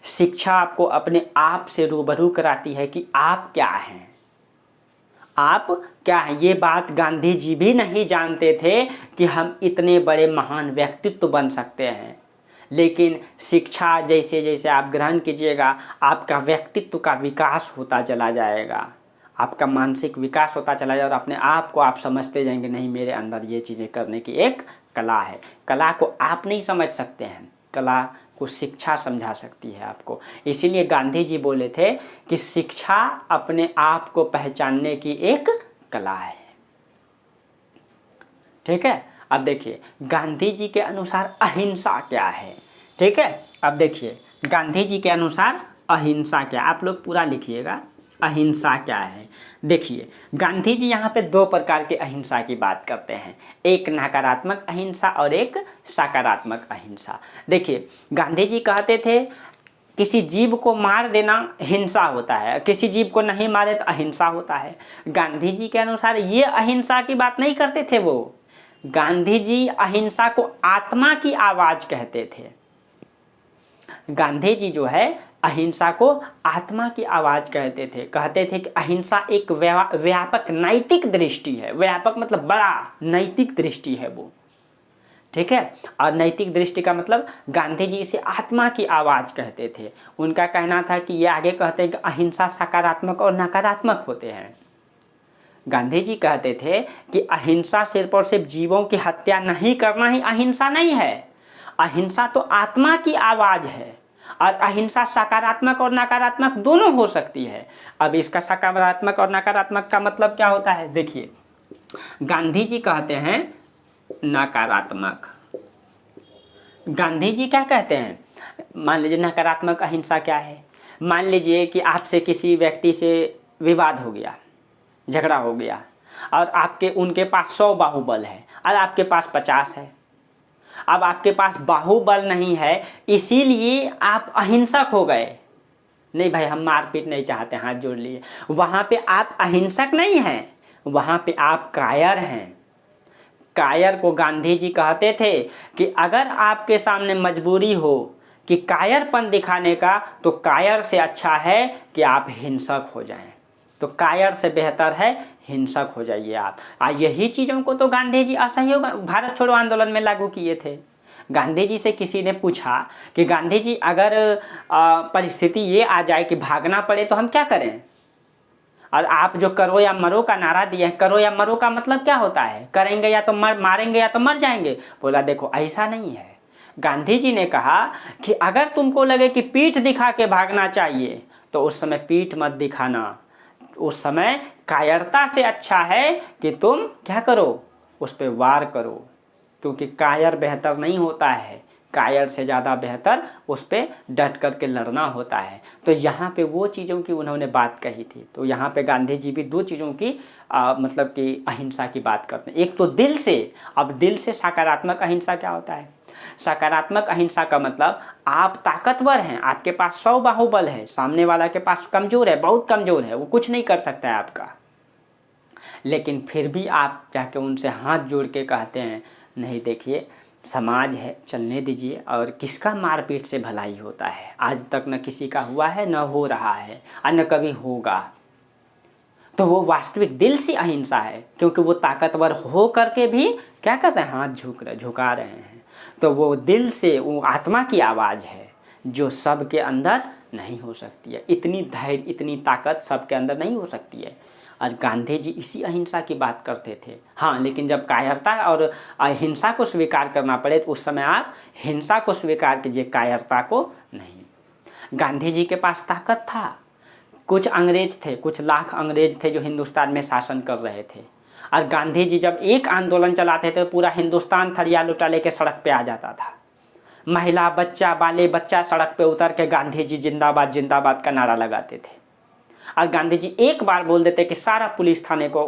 शिक्षा आपको अपने आप से रूबरू कराती है कि आप क्या हैं, आप क्या हैं। ये बात गांधी जी भी नहीं जानते थे कि हम इतने बड़े महान व्यक्तित्व बन सकते हैं। लेकिन शिक्षा जैसे जैसे आप ग्रहण कीजिएगा, आपका व्यक्तित्व का विकास होता चला जाएगा, आपका मानसिक विकास होता चला जाएगा, और अपने आप को आप समझते जाएंगे नहीं, मेरे अंदर ये चीज़ें करने की एक कला है। कला को आप नहीं समझ सकते हैं, कला को शिक्षा समझा सकती है आपको। इसीलिए गांधी जी बोले थे कि शिक्षा अपने आप को पहचानने की एक कला है। ठीक है, अब देखिए गांधी जी के अनुसार अहिंसा क्या है। ठीक है, अब देखिए गांधी जी के अनुसार अहिंसा क्या, आप लोग पूरा लिखिएगा अहिंसा क्या है। देखिए गांधी जी यहाँ पे दो प्रकार के अहिंसा की बात करते हैं, एक नकारात्मक अहिंसा और एक सकारात्मक अहिंसा। देखिए गांधी जी कहते थे किसी जीव को मार देना हिंसा होता है, किसी जीव को नहीं मारे तो अहिंसा होता है। गांधी जी के अनुसार ये अहिंसा की बात नहीं करते थे वो, गांधी जी अहिंसा को आत्मा की आवाज कहते थे। गांधी जी जो है अहिंसा को आत्मा की आवाज कहते थे कि अहिंसा एक व्यापक नैतिक दृष्टि है। व्यापक मतलब बड़ा, नैतिक दृष्टि है वो। ठीक है, और नैतिक दृष्टि का मतलब गांधी जी इसे आत्मा की आवाज कहते थे। उनका कहना था कि ये आगे कहते हैं कि अहिंसा सकारात्मक और नकारात्मक होते हैं। गांधी जी कहते थे कि अहिंसा सिर्फ और सिर्फ जीवों की हत्या नहीं करना ही अहिंसा नहीं है, अहिंसा तो आत्मा की आवाज है। और अहिंसा सकारात्मक और नकारात्मक दोनों हो सकती है। अब इसका सकारात्मक और नकारात्मक का मतलब क्या होता है, देखिए गांधी जी कहते हैं नकारात्मक। गांधी जी क्या कहते हैं, मान लीजिए नकारात्मक अहिंसा क्या है, मान लीजिए कि आपसे किसी व्यक्ति से विवाद हो गया, झगड़ा हो गया, और आपके उनके पास 100 बाहुबल है और आपके पास 50 है। अब आपके पास बाहुबल नहीं है, इसीलिए आप अहिंसक हो गए। नहीं भाई हम मारपीट नहीं चाहते, हाथ जोड़ लिए। वहां पे आप अहिंसक नहीं हैं, वहां पे आप कायर हैं। कायर को गांधी जी कहते थे कि अगर आपके सामने मजबूरी हो कि कायरपन दिखाने का, तो कायर से अच्छा है कि आप हिंसक हो जाएं। तो कायर से बेहतर है हिंसक हो जाइए आप। यही चीज़ों को तो गांधी जी असहयोग भारत छोड़ो आंदोलन में लागू किए थे। गांधी जी से किसी ने पूछा कि गांधी जी अगर परिस्थिति ये आ जाए कि भागना पड़े तो हम क्या करें, और आप जो करो या मरो का नारा दिए हैं, करो या मरो का मतलब क्या होता है, करेंगे या तो मारेंगे या तो मर जाएंगे। बोला देखो ऐसा नहीं है। गांधी जी ने कहा कि अगर तुमको लगे कि पीठ दिखा के भागना चाहिए तो उस समय पीठ मत दिखाना, उस समय कायरता से अच्छा है कि तुम क्या करो, उस पर वार करो। क्योंकि कायर बेहतर नहीं होता है, कायर से ज़्यादा बेहतर उस पर डट करके लड़ना होता है। तो यहाँ पे वो चीज़ों की उन्होंने बात कही थी। तो यहाँ पे गांधी जी भी दो चीज़ों की मतलब कि अहिंसा की बात करते हैं। एक तो दिल से, अब दिल से सकारात्मक अहिंसा क्या होता है, सकारात्मक अहिंसा का मतलब आप ताकतवर हैं, आपके पास 100 बाहुबल है, सामने वाला के पास कमज़ोर है, बहुत कमज़ोर है, वो कुछ नहीं कर सकता है आपका, लेकिन फिर भी आप जाके उनसे हाथ जोड़ के कहते हैं नहीं देखिए समाज है, चलने दीजिए। और किसका मारपीट से भलाई होता है, आज तक न किसी का हुआ है, न हो रहा है और न कभी होगा। तो वो वास्तविक दिल से अहिंसा है, क्योंकि वो ताकतवर हो करके भी क्या कर रहे हैं, हाथ झुका रहे हैं। तो वो दिल से, वो आत्मा की आवाज़ है जो सबके अंदर नहीं हो सकती है। इतनी धैर्य, इतनी ताकत सबके अंदर नहीं हो सकती है। और गांधी जी इसी अहिंसा की बात करते थे। हाँ, लेकिन जब कायरता और अहिंसा को स्वीकार करना पड़े तो उस समय आप हिंसा को स्वीकार कीजिए, कायरता को नहीं। गांधी जी के पास ताकत था। कुछ अंग्रेज थे, कुछ लाख अंग्रेज थे जो हिंदुस्तान में शासन कर रहे थे, और गांधी जी जब एक आंदोलन चलाते थे पूरा हिंदुस्तान थड़िया लुटा लेके सड़क पे आ जाता था। महिला बच्चा, बाले बच्चा सड़क पे उतर के गांधी जी जिंदाबाद जिंदाबाद का नारा लगाते थे। और गांधी जी एक बार बोल देते कि सारा पुलिस थाने को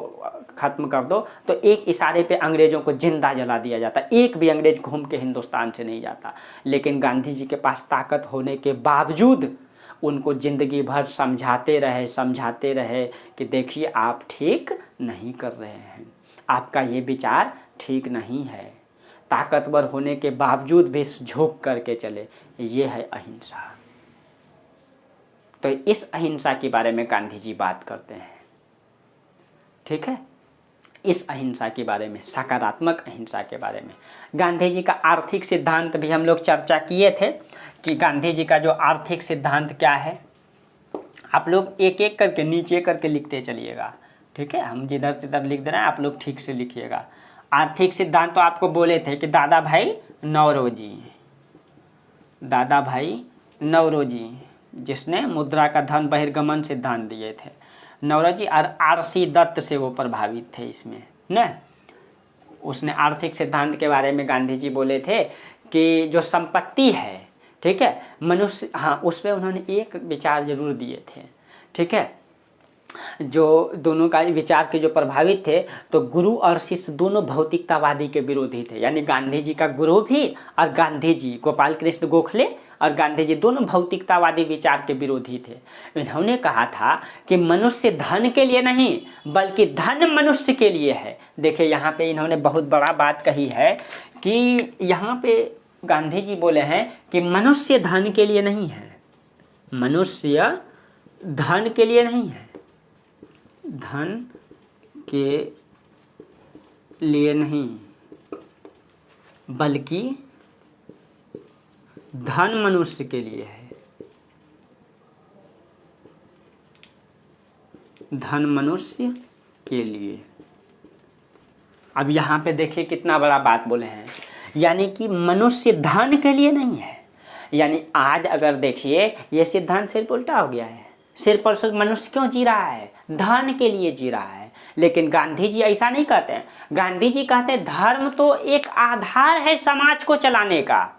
खत्म कर दो, तो एक इशारे पे अंग्रेजों को जिंदा जला दिया जाता। एक भी अंग्रेज घूम के हिंदुस्तान से नहीं जाता। लेकिन गांधी जी के पास ताकत होने के बावजूद उनको ज़िंदगी भर समझाते रहे कि देखिए आप ठीक नहीं कर रहे हैं, आपका ये विचार ठीक नहीं है। ताकतवर होने के बावजूद भी झुक करके चले, ये है अहिंसा। तो इस अहिंसा के बारे में गांधी जी बात करते हैं। ठीक है, इस अहिंसा के बारे में, सकारात्मक अहिंसा के बारे में। गांधी जी का आर्थिक सिद्धांत भी हम लोग चर्चा किए थे कि गांधी जी का जो आर्थिक सिद्धांत क्या है। आप लोग एक एक करके नीचे करके लिखते चलिएगा। ठीक है, हम जिधर तिधर लिख दे रहे हैं, आप लोग ठीक से लिखिएगा। आर्थिक सिद्धांत तो आपको बोले थे कि दादा भाई नौरोजी जिसने मुद्रा का धन बहिर्गमन सिद्धांत दिए थे, नौरोजी और आरसी दत्त से वो प्रभावित थे इसमें न। उसने आर्थिक सिद्धांत के बारे में गांधी जी बोले थे कि जो संपत्ति है, ठीक है, मनुष्य, हाँ, उस पर उन्होंने एक विचार जरूर दिए थे, ठीक है, जो दोनों का विचार के जो प्रभावित थे, तो गुरु और शिष्य दोनों भौतिकतावादी के विरोधी थे। यानी गांधी जी का गुरु भी और गांधी जी, गोपाल कृष्ण गोखले और गांधी जी दोनों भौतिकतावादी विचार के विरोधी थे। इन्होंने कहा था कि मनुष्य धन के लिए नहीं बल्कि धन मनुष्य के लिए है। देखिए यहाँ पे इन्होंने बहुत बड़ा बात कही है कि यहाँ पे गांधी जी बोले हैं कि मनुष्य धन के लिए नहीं है, मनुष्य धन के लिए नहीं है, धन के लिए नहीं बल्कि धन मनुष्य के लिए है, धन मनुष्य के लिए। अब यहाँ पे देखिए कितना बड़ा बात बोले हैं, यानी कि मनुष्य धन के लिए नहीं है। यानी आज अगर देखिए ये सिद्धांत सिर्फ उल्टा हो गया है, सिर्फ और सिर्फ मनुष्य क्यों जी रहा है, धन के लिए जी रहा है। लेकिन गांधी जी ऐसा नहीं कहते हैं। गांधी जी कहते हैं धर्म तो एक आधार है समाज को चलाने का,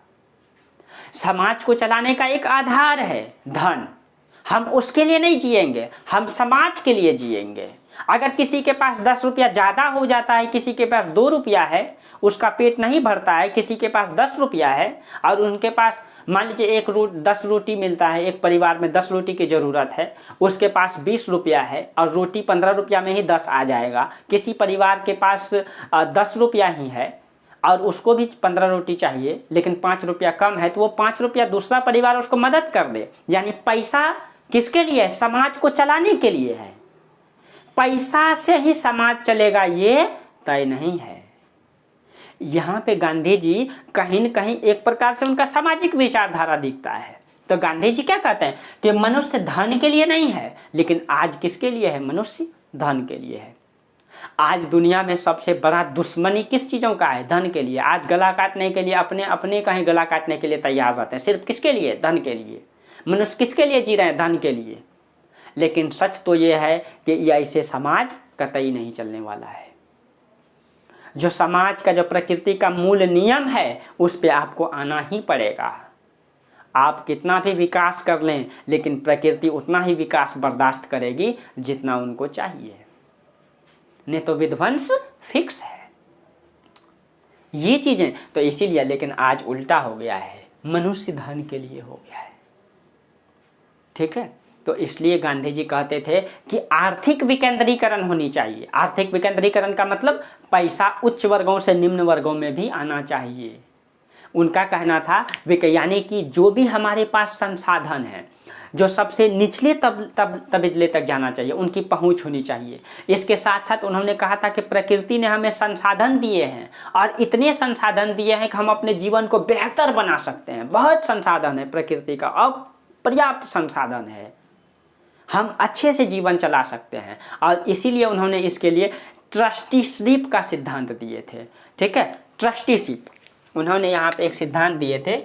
समाज को चलाने का एक आधार है धन। हम उसके लिए नहीं जिएंगे, हम समाज के लिए जिएंगे। अगर किसी के पास 10 रुपया ज़्यादा हो जाता है, किसी के पास 2 रुपया है, उसका पेट नहीं भरता है, किसी के पास 10 रुपया है और उनके पास मान लीजिए 10 रोटी मिलता है, एक परिवार में 10 रोटी की ज़रूरत है, उसके पास 20 रुपया है और रोटी 15 रुपया में ही 10 आ जाएगा। किसी परिवार के पास 10 रुपया ही है और उसको भी 15 रोटी चाहिए लेकिन 5 रुपया कम है, तो वो 5 रुपया दूसरा परिवार उसको मदद कर दे। यानी पैसा किसके लिए है, समाज को चलाने के लिए है। पैसा से ही समाज चलेगा ये तय नहीं है। यहाँ पे गांधी जी कहीं न कहीं एक प्रकार से उनका सामाजिक विचारधारा दिखता है। तो गांधी जी क्या कहते हैं कि मनुष्य धन के लिए नहीं है, लेकिन आज किसके लिए है, मनुष्य धन के लिए है। आज दुनिया में सबसे बड़ा दुश्मनी किस चीज़ों का है, धन के लिए। आज गला काटने के लिए अपने अपने का ही गला काटने के लिए तैयार रहते हैं, सिर्फ किसके लिए, धन के लिए। मनुष्य किसके लिए जी रहे हैं, धन के लिए। लेकिन सच तो ये है कि ये ऐसे समाज कतई नहीं चलने वाला है। जो समाज का, जो प्रकृति का मूल नियम है, उस पे आपको आना ही पड़ेगा। आप कितना भी विकास कर लें लेकिन प्रकृति उतना ही विकास बर्दाश्त करेगी जितना उनको चाहिए, नहीं तो विध्वंस फिक्स है। ये चीजें तो इसीलिए, लेकिन आज उल्टा हो गया है, मनुष्य धन के लिए हो गया है, ठीक है। तो इसलिए गांधी जी कहते थे कि आर्थिक विकेंद्रीकरण होनी चाहिए। आर्थिक विकेंद्रीकरण का मतलब पैसा उच्च वर्गों से निम्न वर्गों में भी आना चाहिए। उनका कहना था यानी कि जो भी हमारे पास संसाधन है, जो सबसे निचले तबदले तक जाना चाहिए, उनकी पहुंच होनी चाहिए। इसके साथ साथ उन्होंने कहा था कि प्रकृति ने हमें संसाधन दिए हैं और इतने संसाधन दिए हैं कि हम अपने जीवन को बेहतर बना सकते हैं। बहुत संसाधन है प्रकृति का, अब पर्याप्त संसाधन है, हम अच्छे से जीवन चला सकते हैं। और इसीलिए उन्होंने इसके लिए ट्रस्टीशिप का सिद्धांत दिए थे, ठीक है। ट्रस्टीशिप, उन्होंने यहाँ पे एक सिद्धांत दिए थे,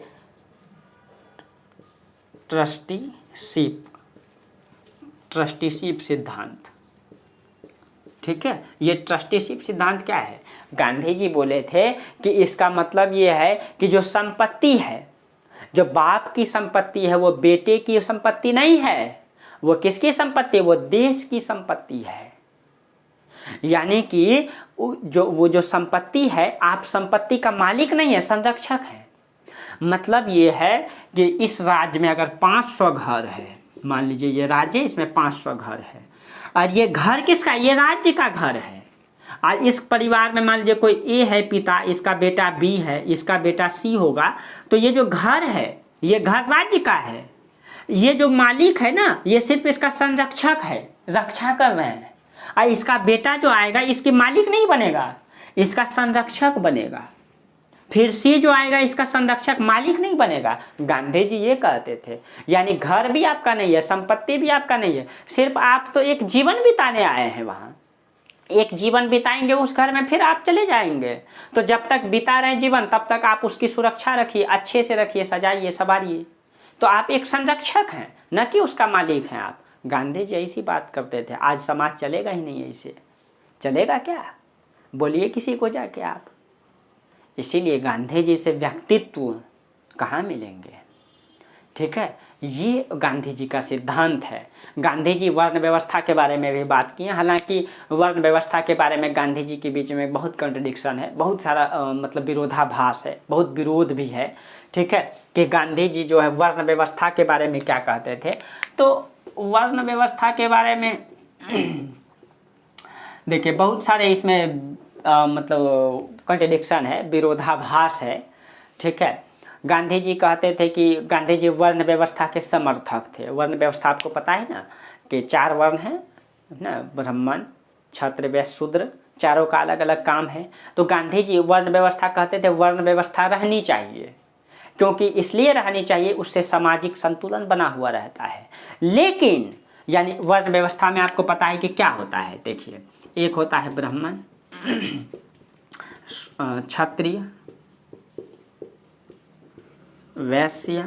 ट्रस्टीशिप सिद्धांत, ठीक है। ये ट्रस्टीशिप सिद्धांत क्या है, गांधी जी बोले थे कि इसका मतलब ये है कि जो संपत्ति है, जो बाप की संपत्ति है, वो बेटे की संपत्ति नहीं है, वो किसकी संपत्ति है, वो देश की संपत्ति है। यानी कि वो जो संपत्ति है, आप संपत्ति का मालिक नहीं है, संरक्षक है। मतलब ये है कि इस राज्य में अगर 500 घर है, मान लीजिए ये राज्य, इसमें 500 घर है और ये घर किसका, ये राज्य का घर है। और इस परिवार में मान लीजिए कोई ए है पिता, इसका बेटा बी है, इसका बेटा सी होगा, तो ये जो घर है, ये घर राज्य का है। ये जो मालिक है ना, ये सिर्फ इसका संरक्षक है, रक्षा कर रहे हैं। और इसका बेटा जो आएगा, इसके मालिक नहीं बनेगा, इसका संरक्षक बनेगा। फिर सी जो आएगा, इसका संरक्षक, मालिक नहीं बनेगा। गांधी जी ये कहते थे, यानी घर भी आपका नहीं है, संपत्ति भी आपका नहीं है, सिर्फ आप तो एक जीवन बिताने आए हैं वहाँ। एक जीवन बिताएंगे उस घर में, फिर आप चले जाएंगे। तो जब तक बिता रहे जीवन तब तक आप उसकी सुरक्षा रखिए, अच्छे से रखिए, सजाइए, संवारिए। तो आप एक संरक्षक हैं, न कि उसका मालिक हैं आप। गांधी जी ऐसी बात करते थे। आज समाज चलेगा ही नहीं ऐसे, चलेगा क्या? बोलिए किसी को जाके आप। इसीलिए गांधी जी से व्यक्तित्व कहाँ मिलेंगे? ठीक है, ये गांधी जी का सिद्धांत है। गांधी जी वर्ण व्यवस्था के बारे में भी बात की है। हालांकि वर्ण व्यवस्था के बारे में गांधी जी के बीच में बहुत कंट्रडिक्शन है, बहुत सारा मतलब विरोधाभास है, बहुत विरोध भी है। ठीक है, कि गांधी जी जो है वर्ण व्यवस्था के बारे में क्या कहते थे। तो वर्ण व्यवस्था के बारे में देखिए बहुत सारे इसमें मतलब कंट्रडिक्शन है, विरोधाभास है। ठीक है, गांधी जी कहते थे कि गांधी जी वर्ण व्यवस्था के समर्थक थे। वर्ण व्यवस्था आपको पता है ना कि 4 वर्ण हैं ना, ब्राह्मण, क्षत्रिय, वैश्य, शूद्र, चारों का अलग अलग काम है। तो गांधी जी वर्ण व्यवस्था कहते थे वर्ण व्यवस्था रहनी चाहिए, क्योंकि इसलिए रहनी चाहिए उससे सामाजिक संतुलन बना हुआ रहता है। लेकिन यानी वर्ण व्यवस्था में आपको पता है कि क्या होता है। देखिए, एक होता है ब्राह्मण, क्षत्रिय, वैश्य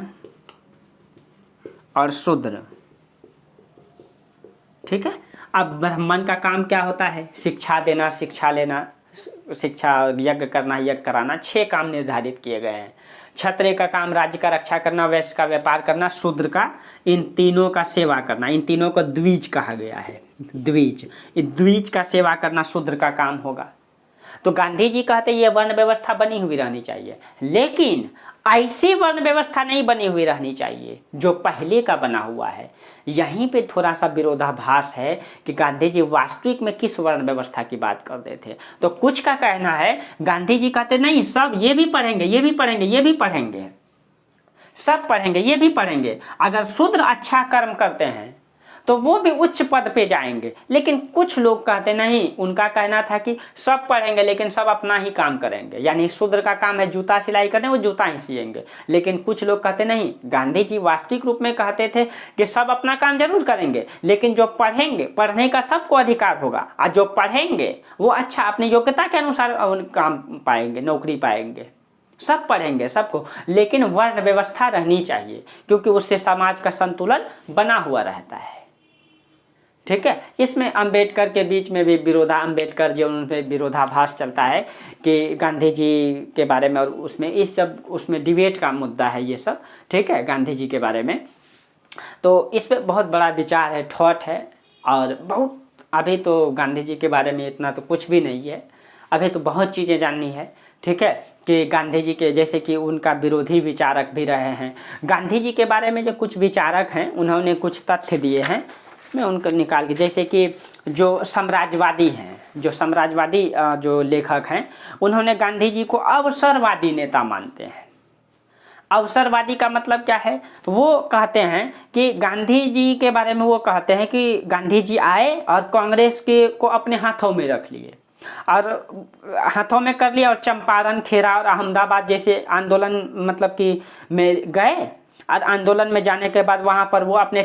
और शूद्र। ठीक है, अब ब्राह्मण का काम क्या होता है? शिक्षा देना, शिक्षा लेना, शिक्षा, यज्ञ करना, यज्ञ कराना, 6 काम निर्धारित किए गए हैं। क्षत्रिय का काम राज्य का रक्षा करना, वैश्य का व्यापार करना, शूद्र का इन तीनों का सेवा करना। इन तीनों को द्विज कहा गया है। द्विज, द्विज का सेवा करना शूद्र का काम होगा। तो गांधी जी कहते ये वर्ण व्यवस्था बनी हुई रहनी चाहिए, लेकिन ऐसी वर्ण व्यवस्था नहीं बनी हुई रहनी चाहिए जो पहले का बना हुआ है। यहीं पे थोड़ा सा विरोधाभास है कि गांधी जी वास्तविक में किस वर्ण व्यवस्था की बात करते थे। तो कुछ का कहना है गांधी जी कहते नहीं, सब ये भी पढ़ेंगे, ये भी पढ़ेंगे, ये भी पढ़ेंगे, सब पढ़ेंगे, ये भी पढ़ेंगे। अगर शूद्र अच्छा कर्म करते हैं तो वो भी उच्च पद पे जाएंगे। लेकिन कुछ लोग कहते नहीं, उनका कहना था कि सब पढ़ेंगे लेकिन सब अपना ही काम करेंगे। यानी शूद्र का काम है जूता सिलाई करने, वो जूता ही सिएंगे। लेकिन कुछ लोग कहते नहीं, गांधी जी वास्तविक रूप में कहते थे कि सब अपना काम जरूर करेंगे, लेकिन जो पढ़ेंगे, पढ़ने का सबको अधिकार होगा, और जो पढ़ेंगे वो अच्छा अपनी योग्यता के अनुसार काम पाएंगे, नौकरी पाएंगे। सब पढ़ेंगे सबको, लेकिन वर्ण व्यवस्था रहनी चाहिए, क्योंकि उससे समाज का संतुलन बना हुआ रहता है। ठीक है, इसमें अंबेडकर के बीच में भी अंबेडकर जी उनपे विरोधाभास चलता है कि गांधी जी के बारे में, और उसमें डिबेट का मुद्दा है ये सब। ठीक है, गांधी जी के बारे में तो इस पे बहुत बड़ा विचार है, थॉट है, और बहुत अभी तो गांधी जी के बारे में इतना तो कुछ भी नहीं है, अभी तो बहुत चीज़ें जाननी है। ठीक है, कि गांधी जी के जैसे कि उनका विरोधी विचारक भी रहे हैं। गांधी जी के बारे में जो कुछ विचारक हैं उन्होंने कुछ तथ्य दिए हैं, मैं उनको निकाल के, जैसे कि जो साम्राज्यवादी हैं, जो साम्राज्यवादी जो लेखक हैं, उन्होंने गांधी जी को अवसरवादी नेता मानते हैं। अवसरवादी का मतलब क्या है? वो कहते हैं कि गांधी जी के बारे में वो कहते हैं कि गांधी जी आए और कांग्रेस के को अपने हाथों में रख लिए, और हाथों में कर लिया, और चंपारण, खेरा और अहमदाबाद जैसे आंदोलन मतलब कि में गए, और आंदोलन में जाने के बाद वहाँ पर वो अपने